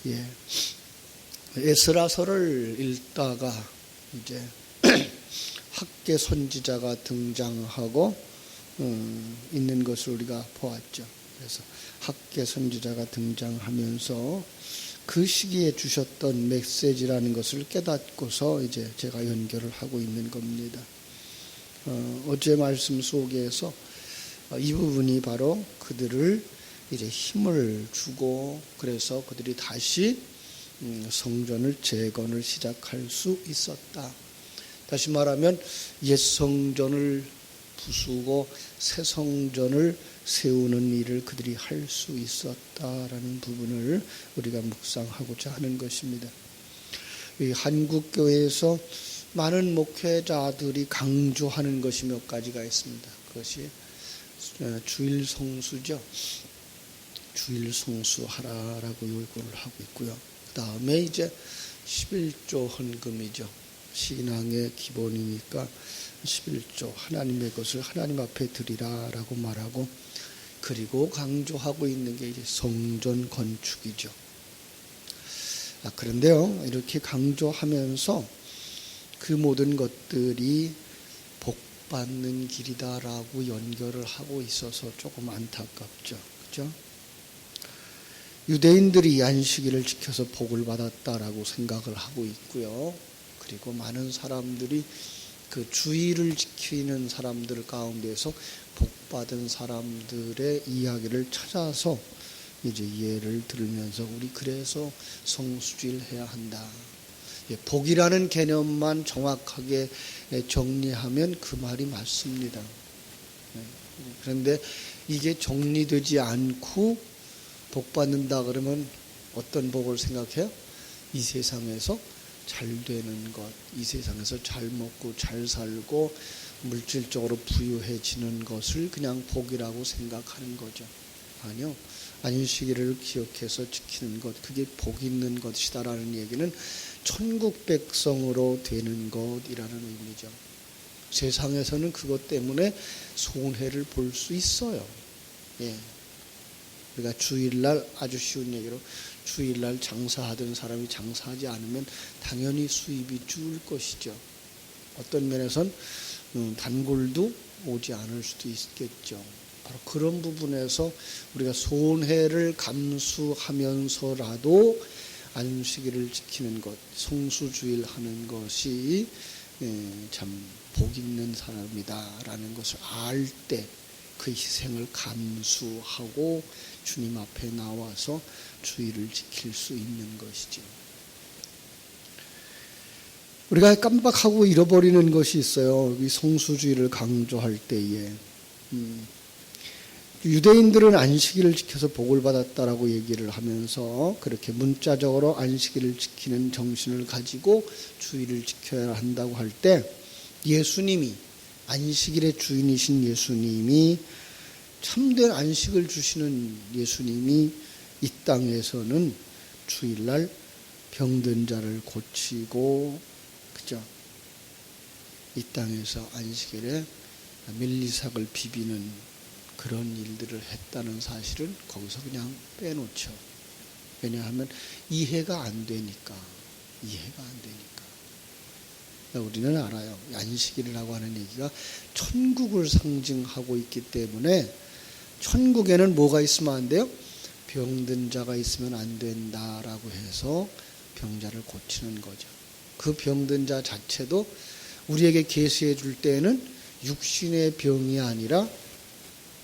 예. 에스라서를 읽다가 이제 학계 선지자가 등장하고 있는 것을 우리가 보았죠. 그래서 학계 선지자가 등장하면서 그 시기에 주셨던 메시지라는 것을 깨닫고서 이제 제가 연결을 하고 있는 겁니다. 어제 말씀 속에서 이 부분이 바로 그들을 이제 힘을 주고 그래서 그들이 다시 성전을 재건을 시작할 수 있었다. 다시 말하면 옛 성전을 부수고 새 성전을 세우는 일을 그들이 할 수 있었다라는 부분을 우리가 묵상하고자 하는 것입니다. 이 한국교회에서 많은 목회자들이 강조하는 것이 몇 가지가 있습니다. 그것이 주일 성수죠. 주일 성수하라라고 요구를 하고 있고요. 그 다음에 이제 11조 헌금이죠. 신앙의 기본이니까 11조 하나님의 것을 하나님 앞에 드리라라고 말하고, 그리고 강조하고 있는 게 이제 성전 건축이죠. 그런데요, 이렇게 강조하면서 그 모든 것들이 복받는 길이다라고 연결을 하고 있어서 조금 안타깝죠. 그죠? 유대인들이 안식일을 지켜서 복을 받았다라고 생각을 하고 있고요. 그리고 많은 사람들이 그 주일을 지키는 사람들 가운데서 복받은 사람들의 이야기를 찾아서 이제 예를 들으면서 우리 그래서 성수주일 해야 한다. 복이라는 개념만 정확하게 정리하면 그 말이 맞습니다. 그런데 이게 정리되지 않고 복 받는다 그러면 어떤 복을 생각해요? 이 세상에서 잘 되는 것, 이 세상에서 잘 먹고 잘 살고 물질적으로 부유해지는 것을 그냥 복이라고 생각하는 거죠. 아니요. 안식일을 기억해서 지키는 것, 그게 복 있는 것이다라는 얘기는 천국 백성으로 되는 것이라는 의미죠. 세상에서는 그것 때문에 손해를 볼 수 있어요. 예. 우리가 주일날 아주 쉬운 얘기로 주일날 장사하던 사람이 장사하지 않으면 당연히 수입이 줄 것이죠. 어떤 면에선 단골도 오지 않을 수도 있겠죠. 바로 그런 부분에서 우리가 손해를 감수하면서라도 안식일을 지키는 것, 성수주일 하는 것이 참 복 있는 사람이다라는 것을 알 때 그 희생을 감수하고 주님 앞에 나와서 주일을 지킬 수 있는 것이죠. 우리가 깜빡하고 잃어버리는 것이 있어요. 이 성수주의를 강조할 때에 유대인들은 안식일을 지켜서 복을 받았다라고 얘기를 하면서 그렇게 문자적으로 안식일을 지키는 정신을 가지고 주일을 지켜야 한다고 할 때 예수님이 안식일의 주인이신 예수님이 참된 안식을 주시는 예수님이 이 땅에서는 주일날 병든 자를 고치고 그죠? 이 땅에서 안식일에 밀리삭을 비비는 그런 일들을 했다는 사실은 거기서 그냥 빼놓죠. 왜냐하면 이해가 안 되니까. 우리는 알아요. 안식일이라고 하는 얘기가 천국을 상징하고 있기 때문에 천국에는 뭐가 있으면 안 돼요? 병든 자가 있으면 안 된다라고 해서 병자를 고치는 거죠. 그 병든 자 자체도 우리에게 계시해 줄 때는 육신의 병이 아니라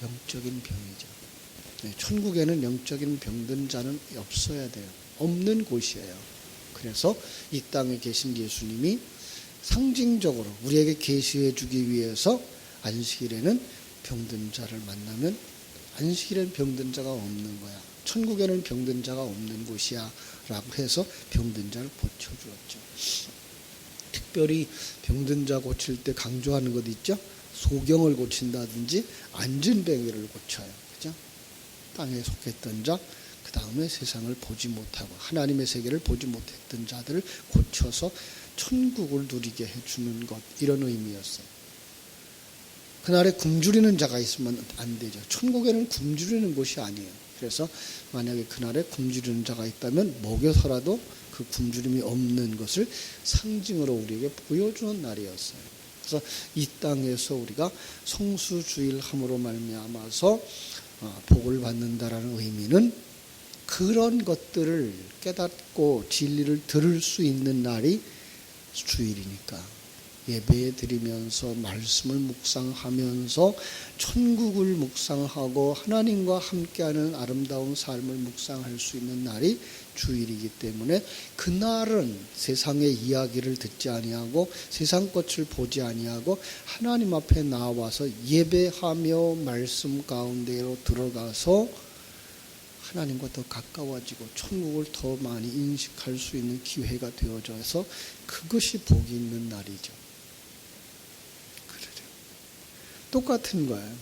영적인 병이죠. 천국에는 영적인 병든 자는 없어야 돼요. 없는 곳이에요. 그래서 이 땅에 계신 예수님이 상징적으로 우리에게 계시해 주기 위해서 안식일에는 병든 자를 만나면 안식일엔 병든 자가 없는 거야. 천국에는 병든 자가 없는 곳이야 라고 해서 병든 자를 고쳐주었죠. 특별히 병든 자 고칠 때 강조하는 것 있죠. 소경을 고친다든지 안진뱅이를 고쳐요. 그죠? 땅에 속했던 자, 그 다음에 세상을 보지 못하고 하나님의 세계를 보지 못했던 자들을 고쳐서 천국을 누리게 해주는 것, 이런 의미였어요. 그날에 굶주리는 자가 있으면 안 되죠. 천국에는 굶주리는 곳이 아니에요. 그래서 만약에 그날에 굶주리는 자가 있다면 먹여서라도 그 굶주림이 없는 것을 상징으로 우리에게 보여주는 날이었어요. 그래서 이 땅에서 우리가 성수주의를 함으로 말미암아서 복을 받는다라는 의미는 그런 것들을 깨닫고 진리를 들을 수 있는 날이 주일이니까 예배 드리면서 말씀을 묵상하면서 천국을 묵상하고 하나님과 함께하는 아름다운 삶을 묵상할 수 있는 날이 주일이기 때문에 그날은 세상의 이야기를 듣지 아니하고 세상 것을 보지 아니하고 하나님 앞에 나와서 예배하며 말씀 가운데로 들어가서 하나님과 더 가까워지고 천국을 더 많이 인식할 수 있는 기회가 되어져서 그것이 복이 있는 날이죠. 똑같은 거예요.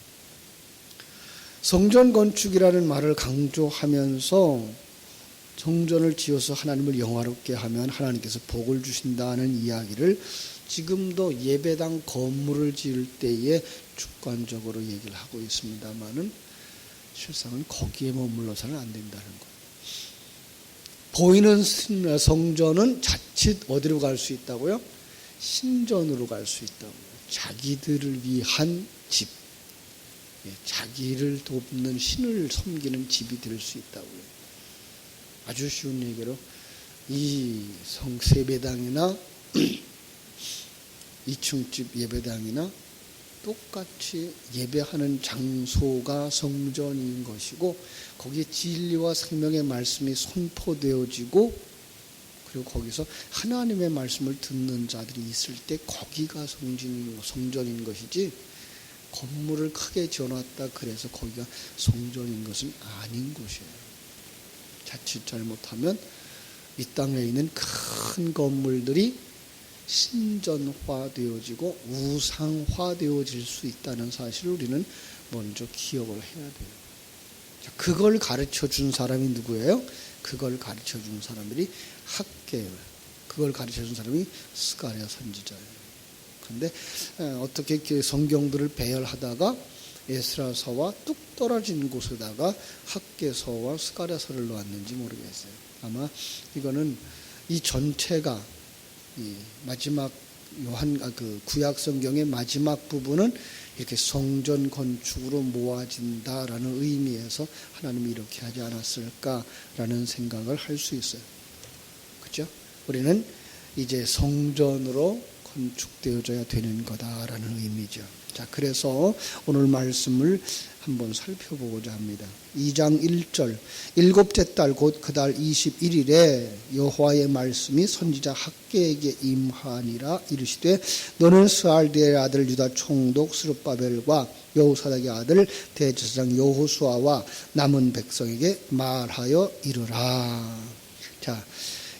성전 건축이라는 말을 강조하면서 성전을 지어서 하나님을 영화롭게 하면 하나님께서 복을 주신다는 이야기를 지금도 예배당 건물을 지을 때에 주관적으로 얘기를 하고 있습니다만은 실상은 거기에 머물러서는 안 된다는 거예요. 보이는 성전은 자칫 어디로 갈 수 있다고요? 신전으로 갈 수 있다고요. 자기들을 위한 집, 자기를 돕는 신을 섬기는 집이 될 수 있다고요. 아주 쉬운 얘기로 이 세배당이나 2층집 예배당이나 똑같이 예배하는 장소가 성전인 것이고 거기에 진리와 생명의 말씀이 선포되어지고 그리고 거기서 하나님의 말씀을 듣는 자들이 있을 때 거기가 성전인 것이지 건물을 크게 지어놨다 그래서 거기가 성전인 것은 아닌 곳이에요. 자칫 잘못하면 이 땅에 있는 큰 건물들이 신전화되어지고 우상화되어질 수 있다는 사실을 우리는 먼저 기억을 해야 돼요. 그걸 가르쳐 준 사람이 누구예요? 그걸 가르쳐 준 사람들이 학계예요. 그걸 가르쳐 준 사람이 스가랴 선지자예요. 그런데 어떻게 성경들을 배열하다가 에스라서와 뚝 떨어진 곳에다가 학계서와 스가랴서를 놓았는지 모르겠어요. 아마 이거는 이 전체가 이 마지막 구약 성경의 마지막 부분은 이렇게 성전 건축으로 모아진다라는 의미에서 하나님이 이렇게 하지 않았을까라는 생각을 할 수 있어요. 그렇죠? 우리는 이제 성전으로 건축되어져야 되는 거다라는 의미죠. 자, 그래서 오늘 말씀을 한번 살펴보고자 합니다. 2장 1절 일곱째 달 곧 그 달 21일에 여호와의 말씀이 선지자 학개에게 임하니라 이르시되 너는 스알디엘의 아들 유다 총독 스룹바벨과 여호사닥의 아들 대제사장 여호수아와 남은 백성에게 말하여 이르라. 자,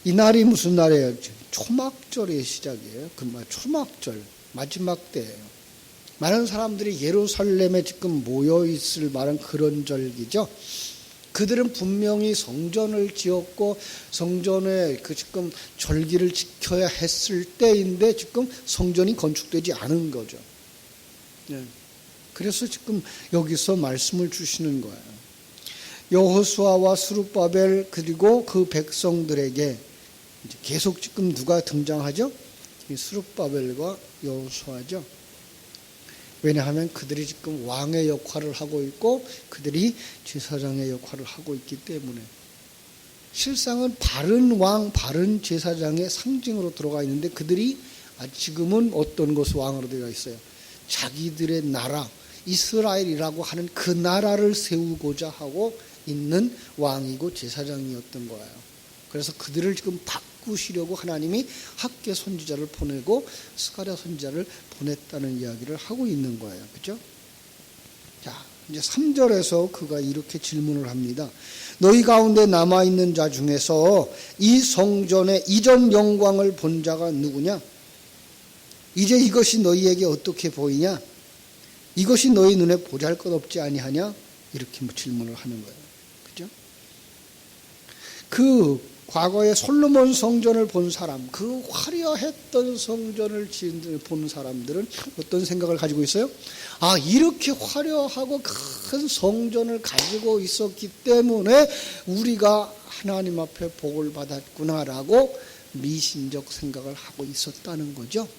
이 날이 무슨 날이에요? 초막절의 시작이에요. 그 말 초막절 마지막 때예요. 많은 사람들이 예루살렘에 지금 모여 있을 만한 그런 절기죠. 그들은 분명히 성전을 지었고 성전에 지금 절기를 지켜야 했을 때인데 지금 성전이 건축되지 않은 거죠. 그래서 지금 여기서 말씀을 주시는 거예요. 여호수아와 스룹바벨 그리고 그 백성들에게 계속 지금 누가 등장하죠? 스룹바벨과 여호수아죠. 왜냐하면 그들이 지금 왕의 역할을 하고 있고 그들이 제사장의 역할을 하고 있기 때문에 실상은 바른 왕, 바른 제사장의 상징으로 들어가 있는데 그들이 지금은 어떤 것이 왕으로 되어 있어요? 자기들의 나라, 이스라엘이라고 하는 그 나라를 세우고자 하고 있는 왕이고 제사장이었던 거예요. 그래서 그들을 지금 바꾸시려고 하나님이 학개 선지자를 보내고 스가랴 선지자를 보냈다는 이야기를 하고 있는 거예요. 그렇죠? 자, 이제 3절에서 그가 이렇게 질문을 합니다. 너희 가운데 남아있는 자 중에서 이 성전의 이전 영광을 본 자가 누구냐? 이제 이것이 너희에게 어떻게 보이냐? 이것이 너희 눈에 보잘것없지 아니하냐? 이렇게 질문을 하는 거예요. 그렇죠? 그 과거에 솔로몬 성전을 본 사람, 그 화려했던 성전을 본 사람들은 어떤 생각을 가지고 있어요? 아, 이렇게 화려하고 큰 성전을 가지고 있었기 때문에 우리가 하나님 앞에 복을 받았구나라고 미신적 생각을 하고 있었다는 거죠.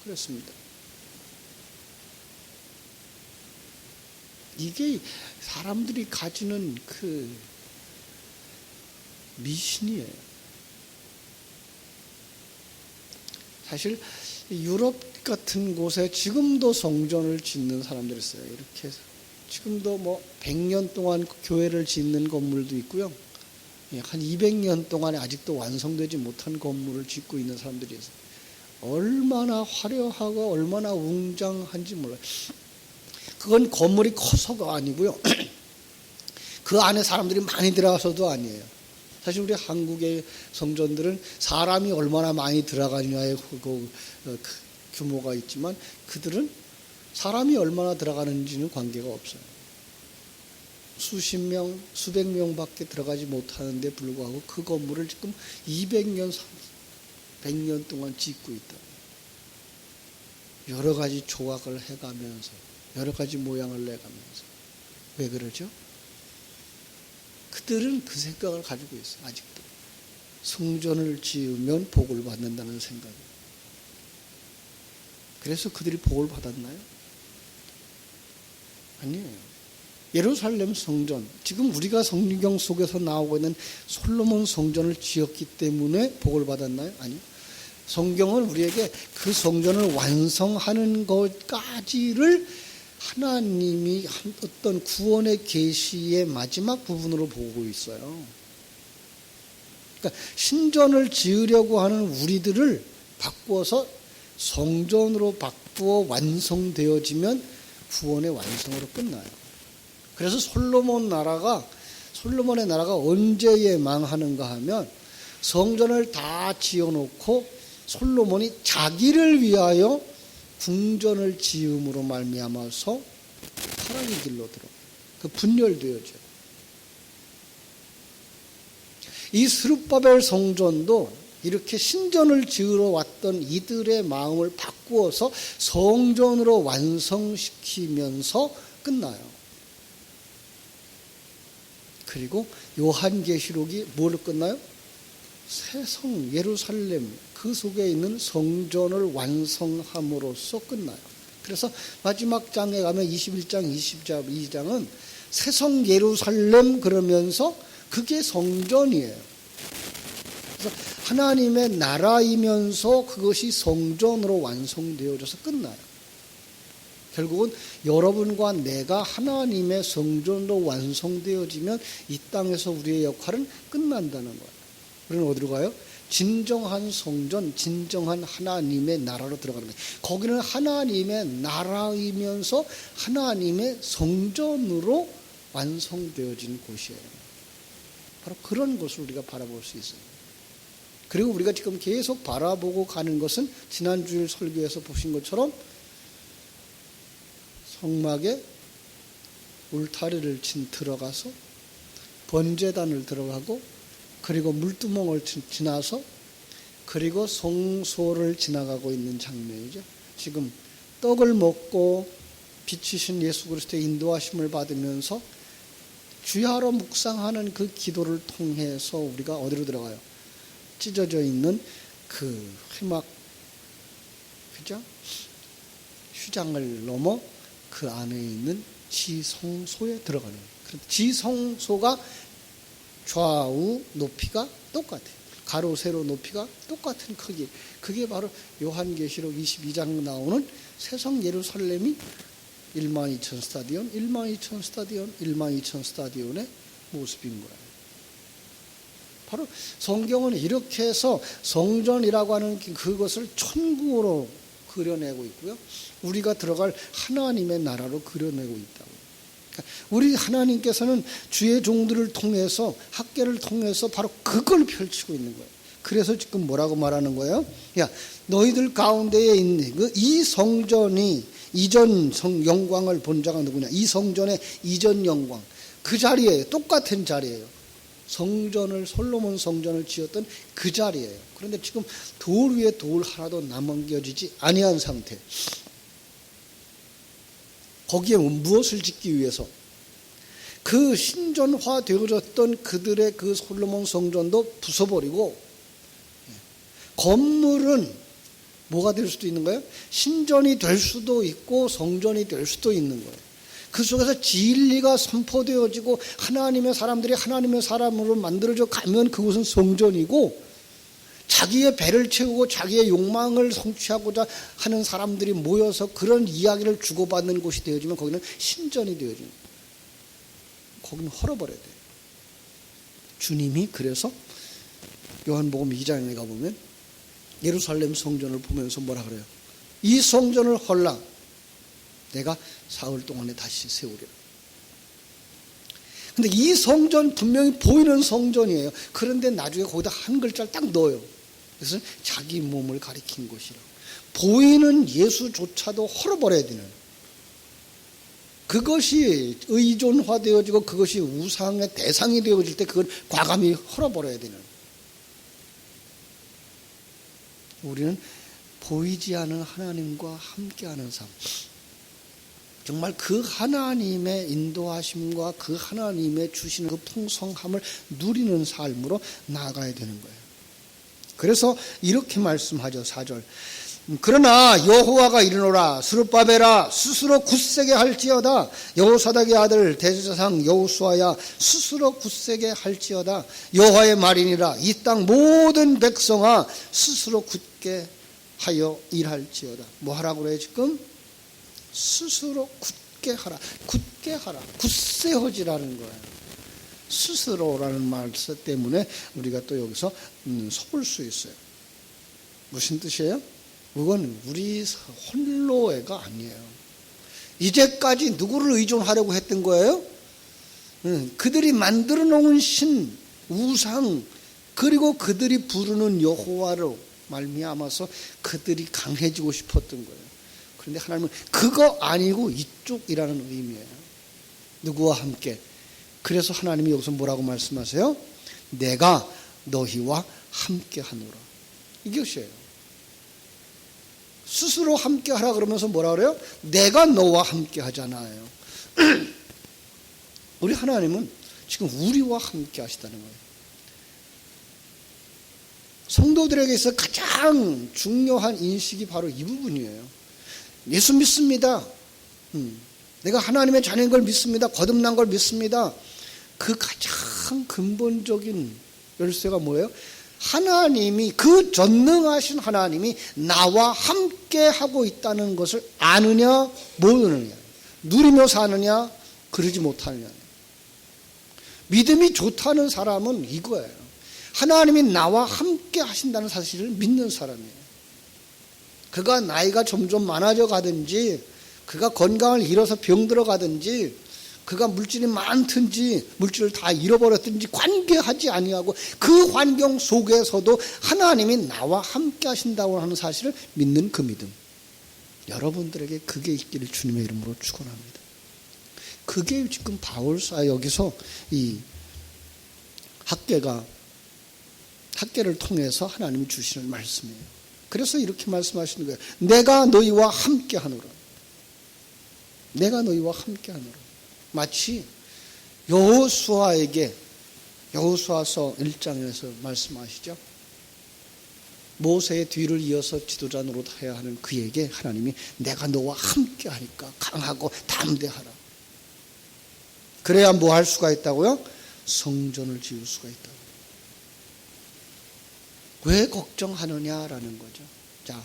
그렇습니다. 이게 사람들이 가지는 그 미신이에요. 사실 유럽 같은 곳에 지금도 성전을 짓는 사람들이 있어요. 이렇게 지금도 뭐 100년 동안 교회를 짓는 건물도 있고요. 한 200년 동안에 아직도 완성되지 못한 건물을 짓고 있는 사람들이 있어요. 얼마나 화려하고 얼마나 웅장한지 몰라요. 그건 건물이 커서가 아니고요. 그 안에 사람들이 많이 들어가서도 아니에요. 사실 우리 한국의 성전들은 사람이 얼마나 많이 들어가느냐에 그 규모가 있지만 그들은 사람이 얼마나 들어가는지는 관계가 없어요. 수십 명, 수백 명밖에 들어가지 못하는데 불구하고 그 건물을 지금 200년, 100년 동안 짓고 있다. 여러 가지 조각을 해가면서 여러 가지 모양을 내가면서. 왜 그러죠? 그들은 그 생각을 가지고 있어요. 아직도. 성전을 지으면 복을 받는다는 생각. 그래서 그들이 복을 받았나요? 아니에요. 예루살렘 성전, 지금 우리가 성경 속에서 나오고 있는 솔로몬 성전을 지었기 때문에 복을 받았나요? 아니요. 성경은 우리에게 그 성전을 완성하는 것까지를 하나님이 어떤 구원의 계시의 마지막 부분으로 보고 있어요. 그러니까 신전을 지으려고 하는 우리들을 바꾸어서 성전으로 바꾸어 완성되어지면 구원의 완성으로 끝나요. 그래서 솔로몬의 나라가 언제 망하는가 하면 성전을 다 지어놓고 솔로몬이 자기를 위하여 궁전을 지음으로 말미암아서 타락의 길로 들어 그 분열되어져요. 이 스룹바벨 성전도 이렇게 신전을 지으러 왔던 이들의 마음을 바꾸어서 성전으로 완성시키면서 끝나요. 그리고 요한계시록이 뭐로 끝나요? 새 성 예루살렘 그 속에 있는 성전을 완성함으로써 끝나요. 그래서 마지막 장에 가면 21장, 22장은 새 성 예루살렘 그러면서 그게 성전이에요. 그래서 하나님의 나라이면서 그것이 성전으로 완성되어져서 끝나요. 결국은 여러분과 내가 하나님의 성전으로 완성되어지면 이 땅에서 우리의 역할은 끝난다는 거예요. 우리는 어디로 가요? 진정한 성전, 진정한 하나님의 나라로 들어가는 거예요. 거기는 하나님의 나라이면서 하나님의 성전으로 완성되어진 곳이에요. 바로 그런 것을 우리가 바라볼 수 있어요. 그리고 우리가 지금 계속 바라보고 가는 것은 지난주일 설교에서 보신 것처럼 성막에 울타리를 들어가서 번제단을 들어가고 그리고 물두멍을 지나서 그리고 성소를 지나가고 있는 장면이죠. 지금 떡을 먹고 빛이신 예수 그리스도의 인도하심을 받으면서 주야로 묵상하는 그 기도를 통해서 우리가 어디로 들어가요? 찢어져 있는 그 회막, 그죠? 휴장을 넘어 그 안에 있는 지성소에 들어가는 거예요. 지성소가 좌우 높이가 똑같아요. 가로 세로 높이가 똑같은 크기. 그게 바로 요한계시록 22장 나오는 새성 예루살렘이 12,000 스타디온, 12,000 스타디온, 12,000 스타디온의 모습인 거예요. 바로 성경은 이렇게 해서 성전이라고 하는 그것을 천국으로 그려내고 있고요. 우리가 들어갈 하나님의 나라로 그려내고 있다고. 우리 하나님께서는 주의 종들을 통해서 학계를 통해서 바로 그걸 펼치고 있는 거예요. 그래서 지금 뭐라고 말하는 거예요? 야, 너희들 가운데에 있는 이 성전이 이전 영광을 본 자가 누구냐? 이 성전의 이전 영광 그 자리에 똑같은 자리예요. 솔로몬 성전을 지었던 그 자리예요. 그런데 지금 돌 위에 돌 하나도 남겨지지 아니한 상태. 거기에 무엇을 짓기 위해서? 그 신전화 되어졌던 그들의 그 솔로몬 성전도 부숴버리고, 건물은 뭐가 될 수도 있는 거예요? 신전이 될 수도 있고 성전이 될 수도 있는 거예요. 그 속에서 진리가 선포되어지고 하나님의 사람들이 하나님의 사람으로 만들어져 가면 그곳은 성전이고, 자기의 배를 채우고 자기의 욕망을 성취하고자 하는 사람들이 모여서 그런 이야기를 주고받는 곳이 되어지면 거기는 신전이 되어집니다. 거기는 헐어버려야 돼요. 주님이 그래서 요한복음 2장에 가보면 예루살렘 성전을 보면서 뭐라 그래요? 이 성전을 헐라 내가 사흘 동안에 다시 세우리라. 근데 이 성전 분명히 보이는 성전이에요. 그런데 나중에 거기다 한 글자를 딱 넣어요. 그래서 자기 몸을 가리킨 것이라. 보이는 예수조차도 헐어버려야 되는, 그것이 의존화되어지고 그것이 우상의 대상이 되어질 때 그걸 과감히 헐어버려야 되는, 우리는 보이지 않은 하나님과 함께하는 삶, 정말 그 하나님의 인도하심과 그 하나님의 주시는 그 풍성함을 누리는 삶으로 나아가야 되는 거예요. 그래서 이렇게 말씀하죠. 4절. 그러나 여호와가 이르노라 스룹바벨아 스스로 굳세게 할지어다. 여호사닥의 아들 대제사장 여호수아야 스스로 굳세게 할지어다. 여호와의 말이니라. 이 땅 모든 백성아 스스로 굳게 하여 일할지어다. 뭐 하라고 그래요 지금? 스스로 굳게 하라. 굳게 하라. 굳세어지라는 거예요. 스스로라는 말 때문에 우리가 또 여기서 속을 수 있어요. 무슨 뜻이에요? 그건 우리 홀로애가 아니에요. 이제까지 누구를 의존하려고 했던 거예요? 그들이 만들어 놓은 신, 우상, 그리고 그들이 부르는 여호와로 말미암아서 그들이 강해지고 싶었던 거예요. 그런데 하나님은 그거 아니고 이쪽이라는 의미예요. 누구와 함께? 그래서 하나님이 여기서 뭐라고 말씀하세요? 내가 너희와 함께 하노라. 이것이에요. 스스로 함께 하라 그러면서 뭐라 그래요? 내가 너와 함께 하잖아요. 우리 하나님은 지금 우리와 함께 하시다는 거예요. 성도들에게 있어 가장 중요한 인식이 바로 이 부분이에요. 예수 믿습니다. 내가 하나님의 자녀인 걸 믿습니다. 거듭난 걸 믿습니다. 그 가장 근본적인 열쇠가 뭐예요? 하나님이, 그 전능하신 하나님이 나와 함께 하고 있다는 것을 아느냐 모르느냐, 누리며 사느냐 그러지 못하느냐. 믿음이 좋다는 사람은 이거예요. 하나님이 나와 함께 하신다는 사실을 믿는 사람이에요. 그가 나이가 점점 많아져 가든지, 그가 건강을 잃어서 병들어 가든지, 그가 물질이 많든지 물질을 다 잃어버렸든지 관계하지 아니하고 그 환경 속에서도 하나님이 나와 함께 하신다고 하는 사실을 믿는 그 믿음, 여러분들에게 그게 있기를 주님의 이름으로 축원합니다. 그게 지금 바울사 여기서 이 학계를 통해서 하나님이 주시는 말씀이에요. 그래서 이렇게 말씀하시는 거예요. 내가 너희와 함께 하노라. 내가 너희와 함께 하노라. 마치 여호수아에게, 여호수아서 1장에서 말씀하시죠. 모세의 뒤를 이어서 지도자 노릇해야 하는 그에게 하나님이 내가 너와 함께 하니까 강하고 담대하라. 그래야 뭐 할 수가 있다고요? 성전을 지을 수가 있다고. 왜 걱정하느냐라는 거죠. 자,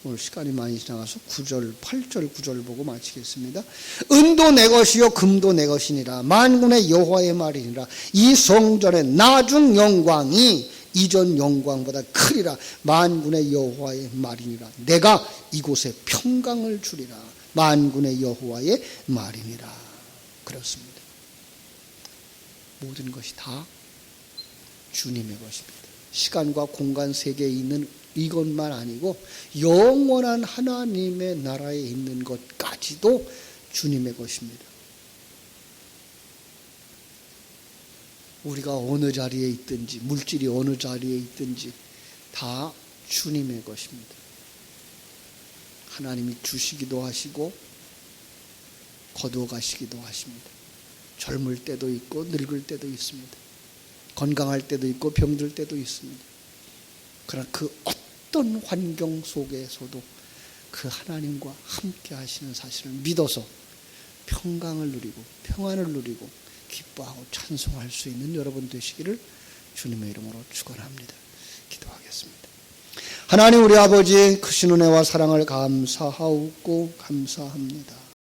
오늘 시간이 많이 지나가서 8절 9절 보고 마치겠습니다. 은도 내 것이요 금도 내 것이니라. 만군의 여호와의 말이니라. 이 성전의 나중 영광이 이전 영광보다 크리라. 만군의 여호와의 말이니라. 내가 이곳에 평강을 주리라. 만군의 여호와의 말이니라. 그렇습니다. 모든 것이 다 주님의 것입니다. 시간과 공간 세계에 있는 이것만 아니고 영원한 하나님의 나라에 있는 것까지도 주님의 것입니다. 우리가 어느 자리에 있든지, 물질이 어느 자리에 있든지 다 주님의 것입니다. 하나님이 주시기도 하시고 거두어 가시기도 하십니다. 젊을 때도 있고 늙을 때도 있습니다. 건강할 때도 있고 병들 때도 있습니다. 그러나 그 어떤 환경 속에서도 그 하나님과 함께 하시는 사실을 믿어서 평강을 누리고 평안을 누리고 기뻐하고 찬송할 수 있는 여러분 되시기를 주님의 이름으로 축원합니다. 기도하겠습니다. 하나님 우리 아버지의 크신 은혜와 사랑을 감사하고 감사합니다.